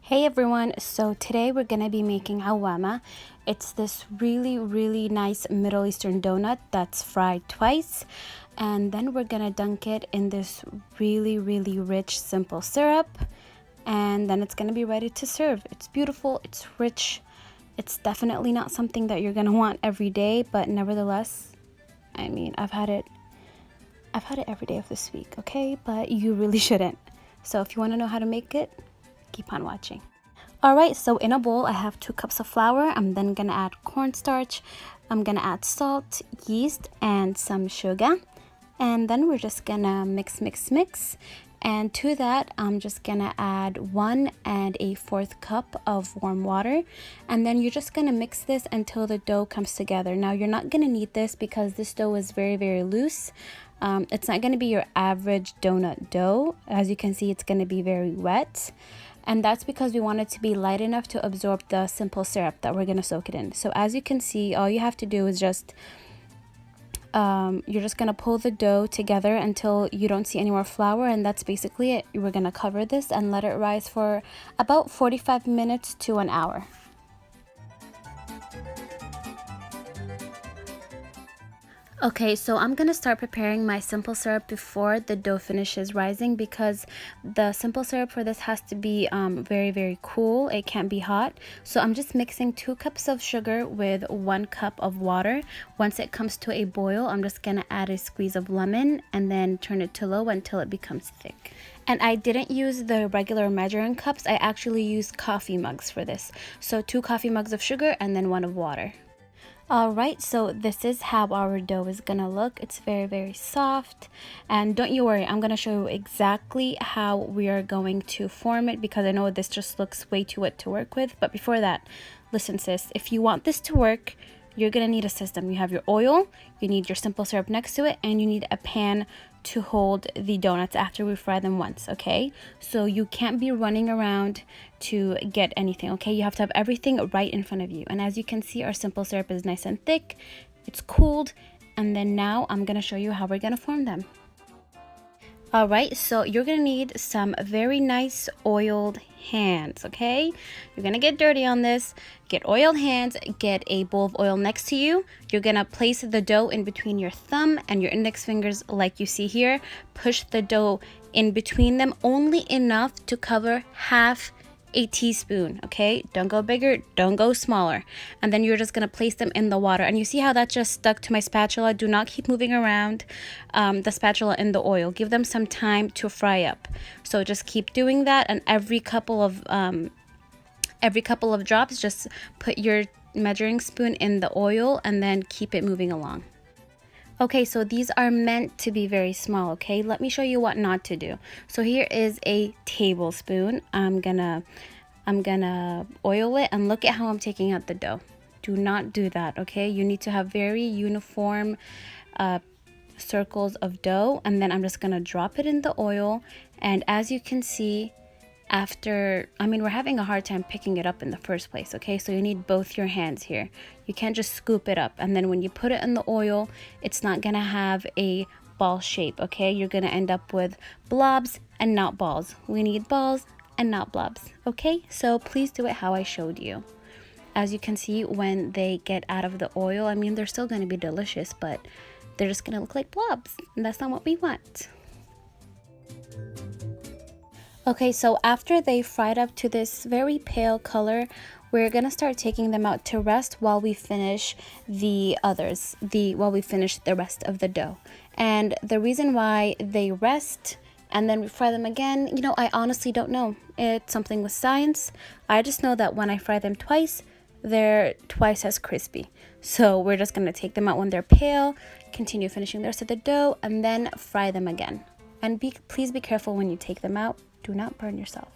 Hey everyone, so today we're gonna be making Awwama. It's this really nice Middle Eastern donut that's fried twice, and then we're gonna dunk it in this really rich simple syrup, and then it's gonna be ready to serve. It's beautiful, it's rich. It's definitely not something that you're gonna want every day, but nevertheless, I mean, I've had it every day of this week, okay? But you really shouldn't. So if you want to know how to make it, keep on watching. Alright, so in a bowl I have 2 cups of flour. I'm then gonna add cornstarch. I'm gonna add salt, yeast, and some sugar. And then we're just gonna mix. And to that, I'm just gonna add 1 1/4 cup of warm water. And then you're just gonna mix this until the dough comes together. Now you're not gonna need this because this dough is very loose. It's not gonna be your average donut dough. As you can see, it's gonna be very wet. And that's because we want it to be light enough to absorb the simple syrup that we're going to soak it in. So as you can see, all you have to do is just, you're just going to pull the dough together until you don't see any more flour. And that's basically it. We're going to cover this and let it rise for about 45 minutes to an hour. Okay, so I'm gonna start preparing my simple syrup before the dough finishes rising because the simple syrup for this has to be very cool. It can't be hot. So I'm just mixing 2 cups of sugar with 1 cup of water. Once it comes to a boil, I'm just gonna add a squeeze of lemon and then turn it to low until it becomes thick. And I didn't use the regular measuring cups. I actually used coffee mugs for this. So 2 coffee mugs of sugar and then 1 of water. Alright, so this is how our dough is gonna look. It's very soft, and don't you worry, I'm gonna show you exactly how we are going to form it because I know this just looks way too wet to work with. But before that, listen sis, if you want this to work, you're gonna need a system. You have your oil, you need your simple syrup next to it, and you need a pan to hold the donuts after we fry them once, okay? So you can't be running around to get anything, okay? You have to have everything right in front of you. And as you can see, our simple syrup is nice and thick, it's cooled, and then now I'm gonna show you how we're gonna form them. Alright, so you're gonna need some very nice oiled hands, okay? You're gonna get dirty on this. Get oiled hands, get a bowl of oil next to you. You're gonna place the dough in between your thumb and your index fingers like you see here. Push the dough in between them only enough to cover half a teaspoon, okay? Don't go bigger, don't go smaller. And then you're just gonna place them in the water. And you see how that just stuck to my spatula? Do not keep moving around the spatula in the oil. Give them some time to fry up. So just keep doing that, and every couple of drops, just put your measuring spoon in the oil and then keep it moving along. Okay, so these are meant to be very small, okay? Let me show you what not to do. So here is a tablespoon. I'm gonna oil it, and look at how I'm taking out the dough. Do not do that, okay? You need to have very uniform circles of dough, and then I'm just gonna drop it in the oil. And as you can see, we're having a hard time picking it up in the first place, okay? So you need both your hands here. You can't just scoop it up, and then when you put it in the oil, it's not gonna have a ball shape, okay? You're gonna end up with blobs and not balls. We need balls and not blobs, okay? So please do it how I showed you. As you can see, when they get out of the oil, they're still gonna be delicious, but they're just gonna look like blobs, and that's not what we want. Okay, so after they fried up to this very pale color, we're gonna start taking them out to rest while we finish the rest of the dough. And the reason why they rest and then we fry them again, I honestly don't know. It's something with science. I just know that when I fry them twice, they're twice as crispy. So we're just gonna take them out when they're pale, continue finishing the rest of the dough, and then fry them again. And please be careful when you take them out. Do not burn yourself.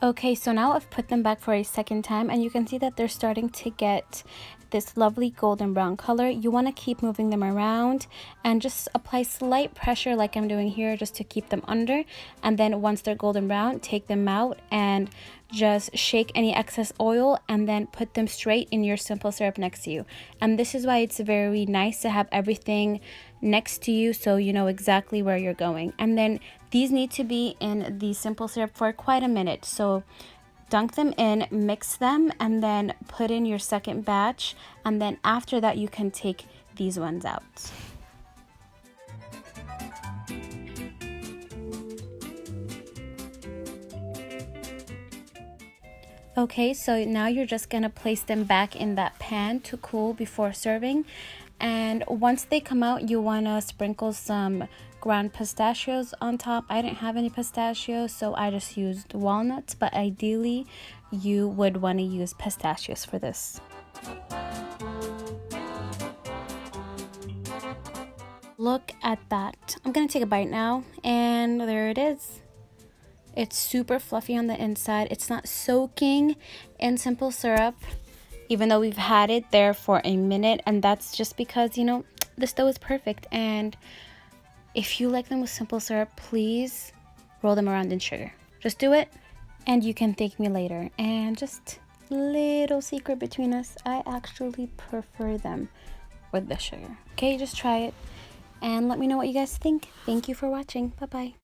Okay, so now I've put them back for a second time, and you can see that they're starting to get this lovely golden brown color. You want to keep moving them around and just apply slight pressure like I'm doing here just to keep them under. And then once they're golden brown, take them out and just shake any excess oil and then put them straight in your simple syrup next to you. And this is why it's very nice to have everything next to you so you know exactly where you're going. And then these need to be in the simple syrup for quite a minute. So dunk them in, mix them, and then put in your second batch. And then after that, you can take these ones out. Okay, so now you're just gonna place them back in that pan to cool before serving. And once they come out, you wanna sprinkle some ground pistachios on top. I didn't have any pistachios, so I just used walnuts, but ideally you would wanna use pistachios for this. Look at that. I'm gonna take a bite now, and there it is. It's super fluffy on the inside. It's not soaking in simple syrup, even though we've had it there for a minute. And that's just because, you know, the dough is perfect. And if you like them with simple syrup, please roll them around in sugar. Just do it, and you can thank me later. And just little secret between us, I actually prefer them with the sugar. Okay, just try it and let me know what you guys think. Thank you for watching. Bye-bye.